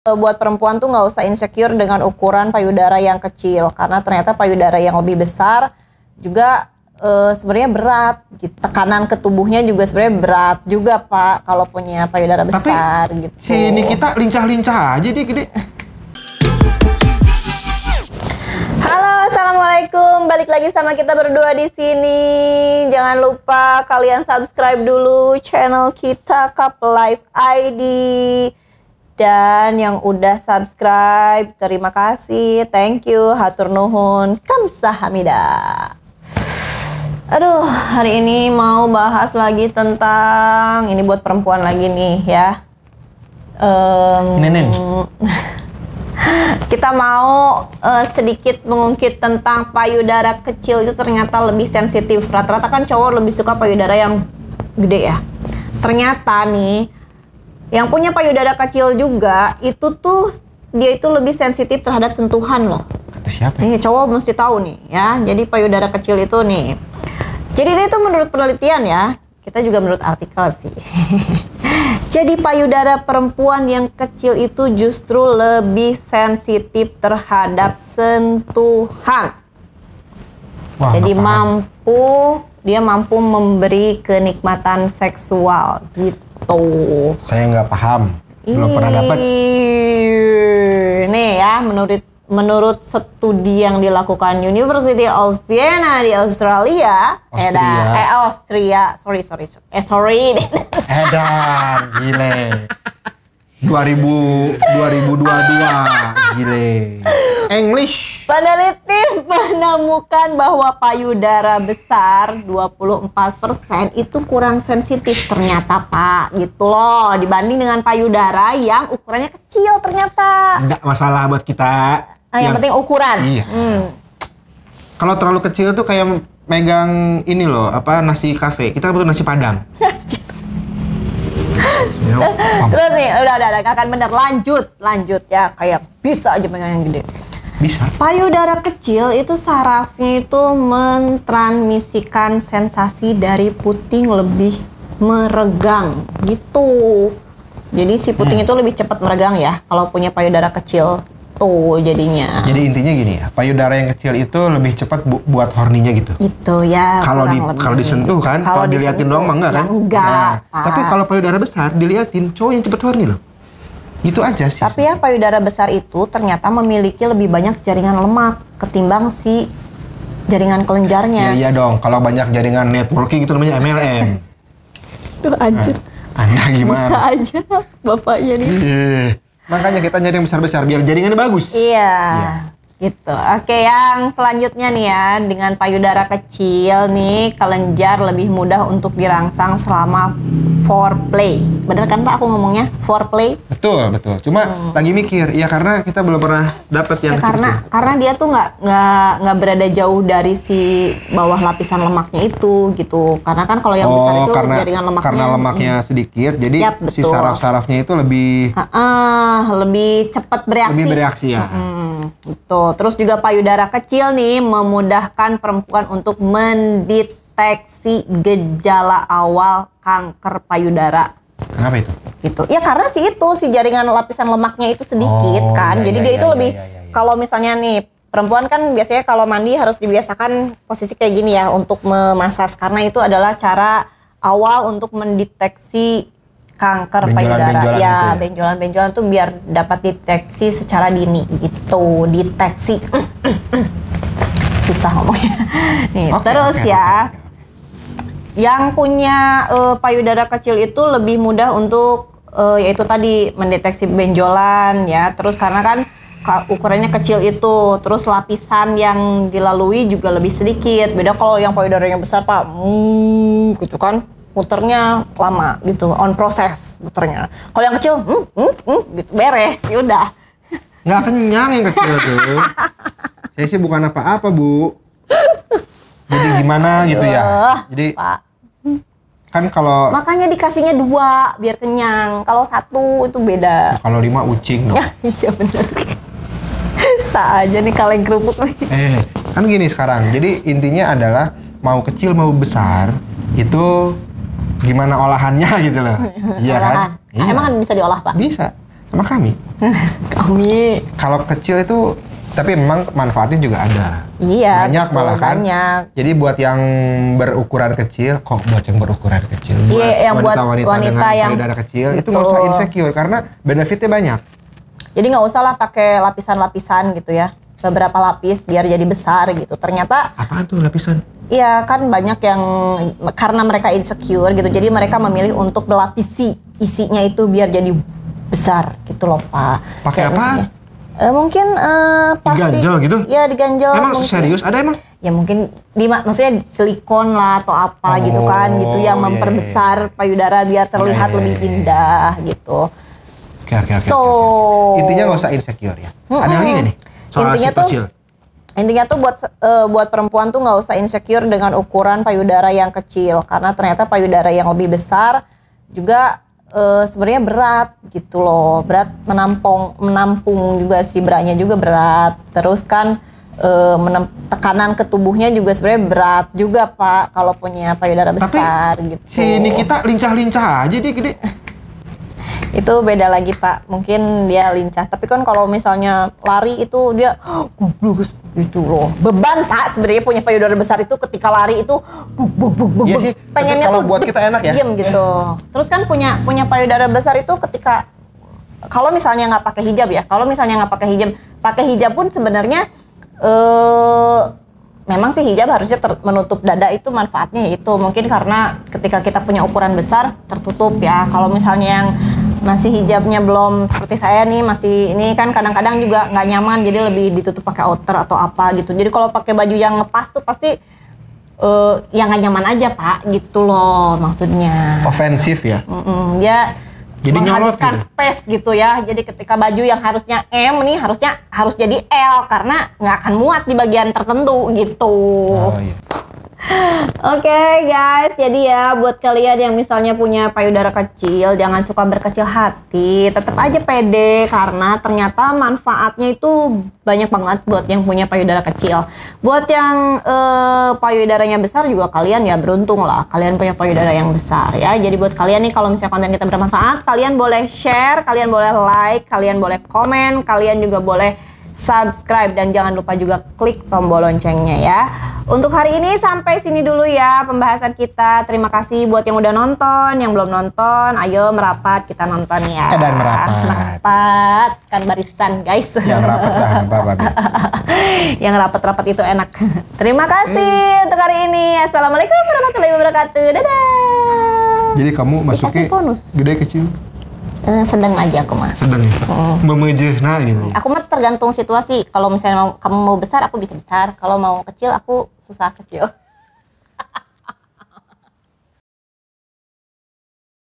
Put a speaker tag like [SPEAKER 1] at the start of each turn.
[SPEAKER 1] Buat perempuan tuh nggak usah insecure dengan ukuran payudara yang kecil, karena ternyata payudara yang lebih besar juga sebenarnya berat. Gitu. Tekanan ke tubuhnya juga sebenarnya berat juga Pak kalau punya payudara besar.
[SPEAKER 2] Tapi
[SPEAKER 1] gitu.
[SPEAKER 2] si Nikita lincah-lincah aja dia gede.
[SPEAKER 1] Halo, assalamualaikum. Balik lagi sama kita berdua di sini. Jangan lupa kalian subscribe dulu channel kita Cup Life ID. Dan yang udah subscribe, terima kasih, thank you, hatur nuhun, kamsahamnida. Aduh, hari ini mau bahas lagi tentang, ini buat perempuan lagi nih ya.
[SPEAKER 2] Nenen.
[SPEAKER 1] Kita mau sedikit mengungkit tentang payudara kecil itu ternyata lebih sensitif. Rata-rata kan cowok lebih suka payudara yang gede ya. Ternyata nih, yang punya payudara kecil juga itu tuh dia itu lebih sensitif terhadap sentuhan loh.
[SPEAKER 2] Itu siapa?
[SPEAKER 1] Ini cowok mesti tahu nih ya. Jadi payudara kecil itu nih. Jadi ini tuh menurut penelitian ya. Kita juga menurut artikel sih. Jadi payudara perempuan yang kecil itu justru lebih sensitif terhadap sentuhan.
[SPEAKER 2] Wah,
[SPEAKER 1] jadi dia mampu memberi kenikmatan seksual gitu.
[SPEAKER 2] Saya nggak paham, belum pernah dapat.
[SPEAKER 1] Nih ya, menurut studi yang dilakukan University of Vienna di Australia. Austria. Sorry.
[SPEAKER 2] Edan, gile. 2022, gile. English.
[SPEAKER 1] Peneliti menemukan bahwa payudara besar 24% itu kurang sensitif ternyata Pak, gitu loh, dibanding dengan payudara yang ukurannya kecil ternyata.
[SPEAKER 2] Enggak masalah buat kita.
[SPEAKER 1] Yang penting ukuran.
[SPEAKER 2] Iya. Kalau terlalu kecil tuh kayak megang ini loh, nasi kafe. Kita butuh nasi padang.
[SPEAKER 1] Terus nih, udah, gak akan bener. Lanjut ya, kayak bisa aja megang yang gede.
[SPEAKER 2] Bisa.
[SPEAKER 1] Payudara kecil itu sarafnya itu mentransmisikan sensasi dari puting lebih meregang gitu. Jadi si puting itu lebih cepat meregang ya kalau punya payudara kecil tuh jadinya.
[SPEAKER 2] Jadi intinya gini ya, payudara yang kecil itu lebih cepat buat horninya gitu.
[SPEAKER 1] Gitu ya.
[SPEAKER 2] Kalau disentuh kan, kalau diliatin doang mah enggak kan?
[SPEAKER 1] Enggak.
[SPEAKER 2] Nah, tapi kalau payudara besar diliatin, cowok yang cepet horny loh. Gitu aja sih.
[SPEAKER 1] Tapi ya payudara besar itu ternyata memiliki lebih banyak jaringan lemak ketimbang si jaringan kelenjarnya.
[SPEAKER 2] Iya dong, kalau banyak jaringan networking itu namanya MLM.
[SPEAKER 1] Duh anjir.
[SPEAKER 2] Anda gimana?
[SPEAKER 1] Bisa aja bapaknya nih.
[SPEAKER 2] Makanya kita nyari yang besar-besar biar jaringannya bagus.
[SPEAKER 1] Iya. Gitu. Oke, yang selanjutnya nih ya, dengan payudara kecil nih, kelenjar lebih mudah untuk dirangsang selama foreplay. Bener kan Pak aku ngomongnya? Foreplay?
[SPEAKER 2] Betul. Cuma lagi mikir, ya karena kita belum pernah dapet yang kecil-kecil.
[SPEAKER 1] Karena dia tuh nggak berada jauh dari si bawah lapisan lemaknya itu gitu. Karena kan kalau yang besar itu jaringan lemaknya.
[SPEAKER 2] Karena lemaknya sedikit, jadi si saraf-sarafnya itu lebih
[SPEAKER 1] cepat bereaksi.
[SPEAKER 2] Lebih bereaksi ya.
[SPEAKER 1] Gitu. Terus juga payudara kecil nih memudahkan perempuan untuk mendeteksi gejala awal kanker payudara.
[SPEAKER 2] Kenapa itu?
[SPEAKER 1] Gitu. Ya karena si jaringan lapisan lemaknya itu sedikit kan. Jadi dia itu lebih kalau misalnya nih perempuan kan biasanya kalau mandi harus dibiasakan posisi kayak gini ya untuk memasas karena itu adalah cara awal untuk mendeteksi kanker payudara. Ya, benjolan-benjolan tuh biar dapat deteksi secara dini gitu. Deteksi. Susah ngomongnya. Nih, terus ya. Yang punya payudara kecil itu lebih mudah untuk yaitu tadi mendeteksi benjolan ya. Terus karena kan ukurannya kecil itu, terus lapisan yang dilalui juga lebih sedikit. Beda kalau yang payudaranya besar Pak, gitu kan. Muternya lama gitu, on proses muternya. Kalau yang kecil, gitu, beres, udah.
[SPEAKER 2] Nggak kenyang yang kecil tuh. Saya sih bukan apa-apa Bu. Jadi gimana gitu ya? Jadi
[SPEAKER 1] Pak.
[SPEAKER 2] Kan kalau
[SPEAKER 1] makanya dikasihnya 2 biar kenyang. Kalau 1 itu beda.
[SPEAKER 2] Kalau 5 ucing dong.
[SPEAKER 1] Iya benar. Sa aja nih kaleng kerupuk nih.
[SPEAKER 2] Kan gini sekarang. Jadi intinya adalah mau kecil mau besar itu gimana olahannya gitu loh. Iya kan?
[SPEAKER 1] Emang bisa diolah Pak?
[SPEAKER 2] Bisa. Sama kami.
[SPEAKER 1] Kami.
[SPEAKER 2] Kalau kecil itu, tapi memang manfaatnya juga ada.
[SPEAKER 1] Iya.
[SPEAKER 2] Banyak
[SPEAKER 1] betul,
[SPEAKER 2] malah kan.
[SPEAKER 1] Banyak.
[SPEAKER 2] Jadi buat yang berukuran kecil, kok buat yang berukuran kecil?
[SPEAKER 1] Iya, yang buat wanita
[SPEAKER 2] dengan
[SPEAKER 1] yang
[SPEAKER 2] payudara kecil itu nggak usah insecure karena benefitnya banyak.
[SPEAKER 1] Jadi nggak usah lah pakai lapisan-lapisan gitu ya. Beberapa lapis biar jadi besar gitu. Ternyata
[SPEAKER 2] Apaan tuh lapisan?
[SPEAKER 1] iya kan banyak yang karena mereka insecure gitu. Jadi mereka memilih untuk melapisi isinya itu biar jadi besar gitu loh Pak.
[SPEAKER 2] Pakai
[SPEAKER 1] Kayak
[SPEAKER 2] apa?
[SPEAKER 1] misalnya, mungkin plastik.
[SPEAKER 2] Diganjel gitu?
[SPEAKER 1] Iya diganjel.
[SPEAKER 2] Emang
[SPEAKER 1] mungkin.
[SPEAKER 2] serius? Ada emang?
[SPEAKER 1] Ya mungkin maksudnya silikon lah atau apa gitu kan gitu yang memperbesar payudara biar terlihat lebih indah gitu.
[SPEAKER 2] Oke.
[SPEAKER 1] Tuh.
[SPEAKER 2] Intinya nggak usah insecure ya. Ada lagi nggak nih? Soal
[SPEAKER 1] Intinya
[SPEAKER 2] si
[SPEAKER 1] tuh
[SPEAKER 2] kecil.
[SPEAKER 1] Intinya tuh buat perempuan tuh nggak usah insecure dengan ukuran payudara yang kecil karena ternyata payudara yang lebih besar juga sebenarnya berat gitu loh, berat menampung juga si bra-nya juga berat, terus kan tekanan ke tubuhnya juga sebenarnya berat juga Pak kalau punya payudara besar.
[SPEAKER 2] Tapi
[SPEAKER 1] gitu.
[SPEAKER 2] si Nikita lincah-lincah aja dia gede.
[SPEAKER 1] Itu beda lagi Pak, mungkin dia lincah. Tapi kan kalau misalnya lari itu dia gitu loh. Beban Pak sebenarnya punya payudara besar itu ketika lari itu
[SPEAKER 2] Iya sih,
[SPEAKER 1] pengennya
[SPEAKER 2] kalau
[SPEAKER 1] tuh
[SPEAKER 2] buat kita enak ya.
[SPEAKER 1] diem gitu. Terus kan punya payudara besar itu ketika kalau misalnya nggak pakai hijab ya. Kalau misalnya nggak pakai hijab pun sebenarnya memang sih hijab harusnya menutup dada itu manfaatnya itu mungkin karena ketika kita punya ukuran besar tertutup ya. Kalau misalnya yang masih hijabnya belum seperti saya nih masih ini kan kadang-kadang juga nggak nyaman jadi lebih ditutup pakai outer atau apa gitu. Jadi kalau pakai baju yang ngepas tuh pasti yang nggak nyaman aja Pak gitu loh maksudnya.
[SPEAKER 2] Ofensif ya.
[SPEAKER 1] Dia
[SPEAKER 2] jadi
[SPEAKER 1] menghabiskan
[SPEAKER 2] gitu.
[SPEAKER 1] space gitu ya. Jadi ketika baju yang harusnya M nih harus jadi L karena nggak akan muat di bagian tertentu gitu.
[SPEAKER 2] Oh iya.
[SPEAKER 1] Oke guys, jadi ya buat kalian yang misalnya punya payudara kecil, jangan suka berkecil hati, tetap aja pede karena ternyata manfaatnya itu banyak banget buat yang punya payudara kecil. Buat yang payudaranya besar juga kalian ya beruntung lah, kalian punya payudara yang besar ya. Jadi buat kalian nih kalau misalnya konten kita bermanfaat, kalian boleh share, kalian boleh like, kalian boleh komen, kalian juga boleh subscribe dan jangan lupa juga klik tombol loncengnya ya. Untuk hari ini sampai sini dulu ya pembahasan kita. Terima kasih buat yang udah nonton, yang belum nonton, ayo merapat kita nonton ya.
[SPEAKER 2] Dan merapat.
[SPEAKER 1] Merapat kan barisan guys.
[SPEAKER 2] Yang rapat dah apa
[SPEAKER 1] Yang rapat-rapat itu enak. Terima kasih untuk hari ini. Assalamualaikum warahmatullahi wabarakatuh. Dadah.
[SPEAKER 2] Jadi kamu masuknya gede kecil?
[SPEAKER 1] Sedang aja aku mah.
[SPEAKER 2] Sedang ya? Memejehna gitu.
[SPEAKER 1] Aku mah tergantung situasi. Kalau misalnya kamu mau besar, aku bisa besar. Kalau mau kecil, aku susah kecil.